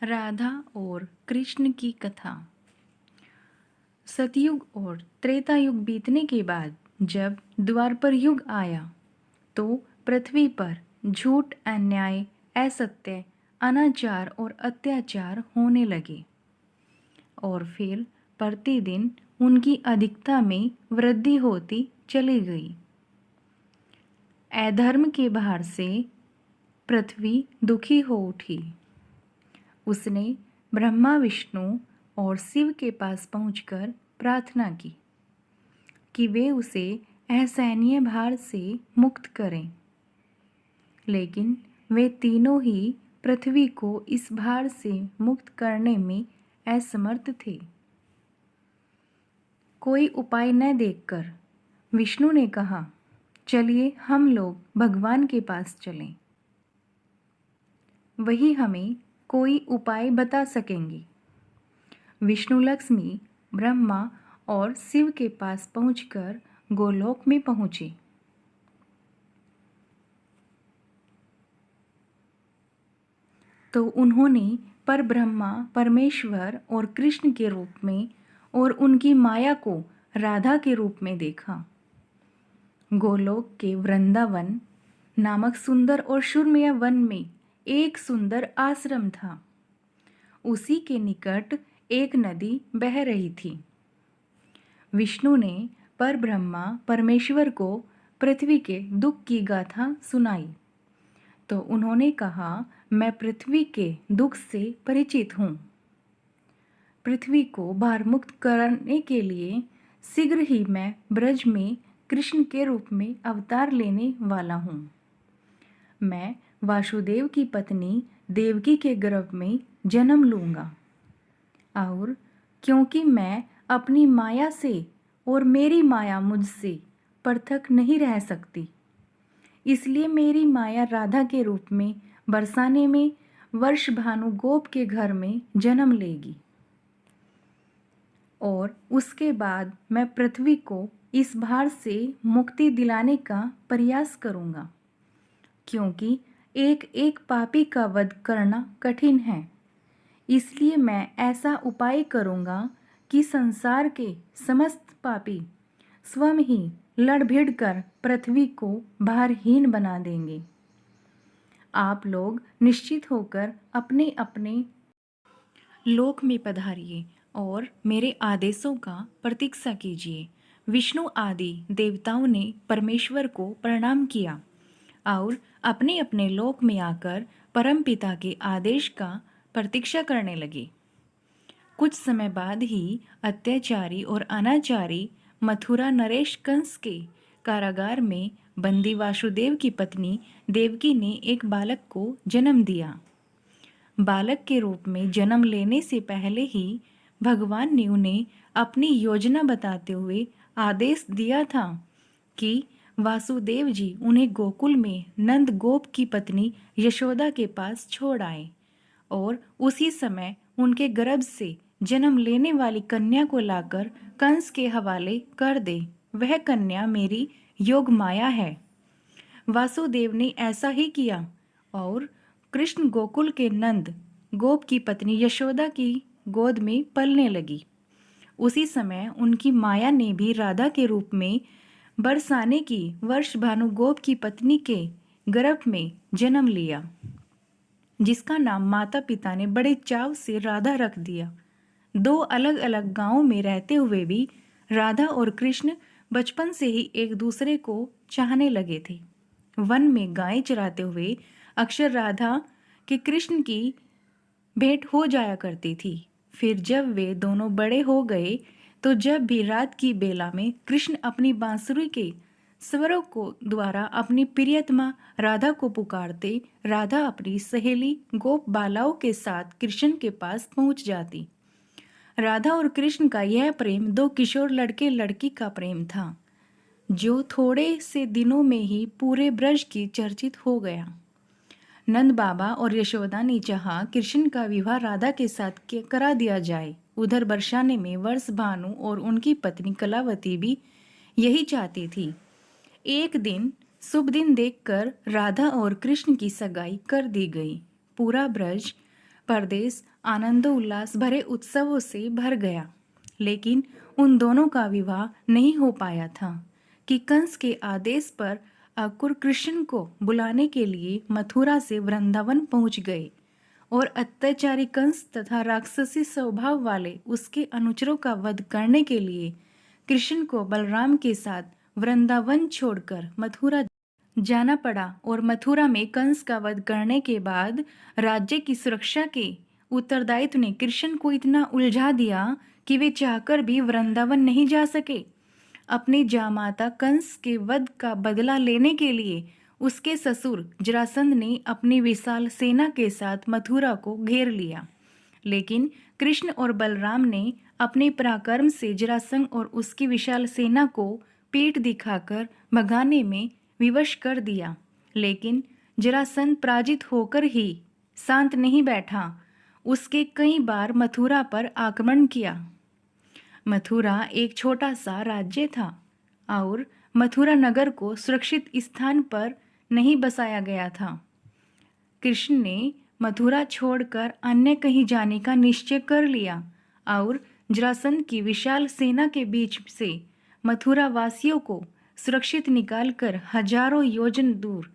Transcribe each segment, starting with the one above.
राधा और कृष्ण की कथा। सतयुग और त्रेता युग बीतने के बाद जब द्वापर युग आया तो पृथ्वी पर झूठ, अन्याय, असत्य, अनाचार और अत्याचार होने लगे और फिर प्रतिदिन उनकी अधिकता में वृद्धि होती चली गई। अधर्म के भार से पृथ्वी दुखी हो उठी। उसने ब्रह्मा, विष्णु और शिव के पास पहुंचकर प्रार्थना की कि वे उसे असहनीय भार से मुक्त करें, लेकिन वे तीनों ही पृथ्वी को इस भार से मुक्त करने में असमर्थ थे। कोई उपाय न देखकर विष्णु ने कहा, चलिए हम लोग भगवान के पास चलें, वही हमें कोई उपाय बता सकेंगे। विष्णु लक्ष्मी, ब्रह्मा और शिव के पास पहुंचकर गोलोक में पहुंचे। तो उन्होंने परब्रह्मा, परमेश्वर और कृष्ण के रूप में और उनकी माया को राधा के रूप में देखा। गोलोक के वृंदावन नामक सुंदर और सुरम्य वन में एक सुंदर आश्रम था। उसी के निकट एक नदी बह रही थी। विष्णु ने परब्रह्मा, परमेश्वर को पृथ्वी के दुख की गाथा सुनाई तो उन्होंने कहा, मैं पृथ्वी के दुख से परिचित हूँ। पृथ्वी को भारमुक्त करने के लिए शीघ्र ही मैं ब्रज में कृष्ण के रूप में अवतार लेने वाला हूँ। मैं वासुदेव की पत्नी देवकी के गर्भ में जन्म लूँगा और क्योंकि मैं अपनी माया से और मेरी माया मुझसे पृथक नहीं रह सकती, इसलिए मेरी माया राधा के रूप में बरसाने में वर्ष भानु गोप के घर में जन्म लेगी और उसके बाद मैं पृथ्वी को इस भार से मुक्ति दिलाने का प्रयास करूँगा, क्योंकि एक एक पापी का वध करना कठिन है। इसलिए मैं ऐसा उपाय करूँगा कि संसार के समस्त पापी स्वयं ही लड़ भिड़ कर पृथ्वी को भारहीन बना देंगे। आप लोग निश्चित होकर अपने अपने लोक में पधारिए और मेरे आदेशों का प्रतीक्षा कीजिए। विष्णु आदि देवताओं ने परमेश्वर को प्रणाम किया और अपने अपने लोक में आकर परमपिता के आदेश का प्रतीक्षा करने लगे। कुछ समय बाद ही अत्याचारी और अनाचारी मथुरा नरेश कंस के कारागार में बंदी वासुदेव की पत्नी देवकी ने एक बालक को जन्म दिया। बालक के रूप में जन्म लेने से पहले ही भगवान ने उन्हें अपनी योजना बताते हुए आदेश दिया था कि वासुदेव जी उन्हें गोकुल में नंद गोप की पत्नी यशोदा के पास छोड़ आए और उसी समय उनके गर्भ से जन्म लेने वाली कन्या को लाकर कंस के हवाले कर दे। वह कन्या मेरी योग माया है। वासुदेव ने ऐसा ही किया और कृष्ण गोकुल के नंद गोप की पत्नी यशोदा की गोद में पलने लगी। उसी समय उनकी माया ने भी राधा के रूप में बरसाने की वर्ष भानु गोप की पत्नी के गर्भ में जन्म लिया, जिसका नाम माता पिता ने बड़े चाव से राधा रख दिया। दो अलग अलग गांवों में रहते हुए भी राधा और कृष्ण बचपन से ही एक दूसरे को चाहने लगे थे। वन में गाय चराते हुए अक्सर राधा के कृष्ण की भेंट हो जाया करती थी। फिर जब वे दोनों बड़े हो गए तो जब भी रात की बेला में कृष्ण अपनी बांसुरी के स्वरों को द्वारा अपनी प्रियतमा राधा को पुकारते, राधा अपनी सहेली गोप बालाओं के साथ कृष्ण के पास पहुंच जाती। राधा और कृष्ण का यह प्रेम दो किशोर लड़के लड़की का प्रेम था, जो थोड़े से दिनों में ही पूरे ब्रज की चर्चित हो गया। नंद बाबा और यशोदा ने चाहा कृष्ण का विवाह राधा के साथ करा दिया जाए। उधर बरसाने में वर्ष भानु और उनकी पत्नी कलावती भी यही चाहती थी। एक दिन शुभ दिन देखकर राधा और कृष्ण की सगाई कर दी गई। पूरा ब्रज परदेश आनंदोल्लास भरे उत्सवों से भर गया। लेकिन उन दोनों का विवाह नहीं हो पाया था कि कंस के आदेश पर अक्रूर कृष्ण को बुलाने के लिए मथुरा से वृंदावन पहुंच गए और अत्याचारी कंस तथा राक्षसी स्वभाव वाले उसके अनुचरों का वध करने के लिए कृष्ण को बलराम के साथ वृंदावन छोड़कर मथुरा जाना पड़ा। और मथुरा में कंस का वध करने के बाद राज्य की सुरक्षा के उत्तरदायित्व ने कृष्ण को इतना उलझा दिया कि वे चाहकर भी वृंदावन नहीं जा सके। अपने जामाता कंस के वध का बदला लेने के लिए उसके ससुर जरासंध ने अपनी विशाल सेना के साथ मथुरा को घेर लिया। लेकिन कृष्ण और बलराम ने अपने पराक्रम से जरासंध और उसकी विशाल सेना को पीठ दिखाकर भगाने में विवश कर दिया। लेकिन जरासंध पराजित होकर ही शांत नहीं बैठा। उसके कई बार मथुरा पर आक्रमण किया। मथुरा एक छोटा सा राज्य था और मथुरा नगर को सुरक्षित स्थान पर नहीं बसाया गया था। कृष्ण ने मथुरा छोड़कर अन्य कहीं जाने का निश्चय कर लिया और जरासंध की विशाल सेना के बीच से मथुरा वासियों को सुरक्षित निकालकर हजारों योजन दूर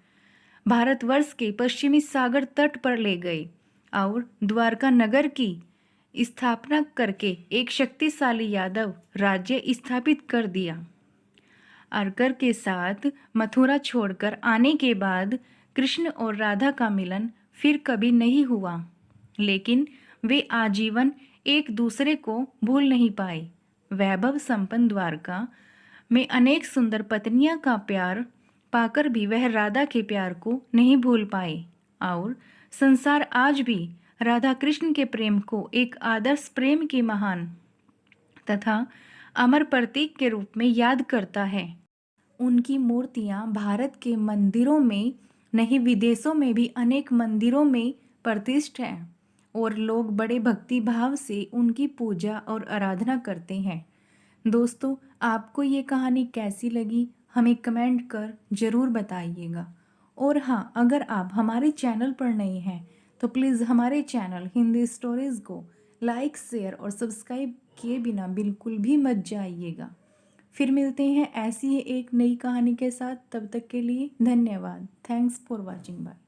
भारतवर्ष के पश्चिमी सागर तट पर ले गए और द्वारका नगर की स्थापना करके एक शक्तिशाली यादव राज्य स्थापित कर दिया। अर्कर के साथ मथुरा छोड़कर आने के बाद कृष्ण और राधा का मिलन फिर कभी नहीं हुआ, लेकिन वे आजीवन एक दूसरे को भूल नहीं पाए। वैभव संपन्न द्वारका में अनेक सुंदर पत्नियां का प्यार पाकर भी वह राधा के प्यार को नहीं भूल पाए और संसार आज भी राधा कृष्ण के प्रेम को एक आदर्श प्रेम की महान तथा अमर प्रतीक के रूप में याद करता है। उनकी मूर्तियां भारत के मंदिरों में नहीं विदेशों में भी अनेक मंदिरों में प्रतिष्ठित हैं और लोग बड़े भक्ति भाव से उनकी पूजा और आराधना करते हैं। दोस्तों, आपको ये कहानी कैसी लगी हमें कमेंट कर ज़रूर बताइएगा। और हाँ, अगर आप हमारे चैनल पर नए हैं तो प्लीज़ हमारे चैनल हिंदी स्टोरीज़ को लाइक शेयर और सब्सक्राइब किए बिना बिल्कुल भी मत जाइएगा। फिर मिलते हैं ऐसी ही एक नई कहानी के साथ। तब तक के लिए धन्यवाद। Thanks for watching. बाय।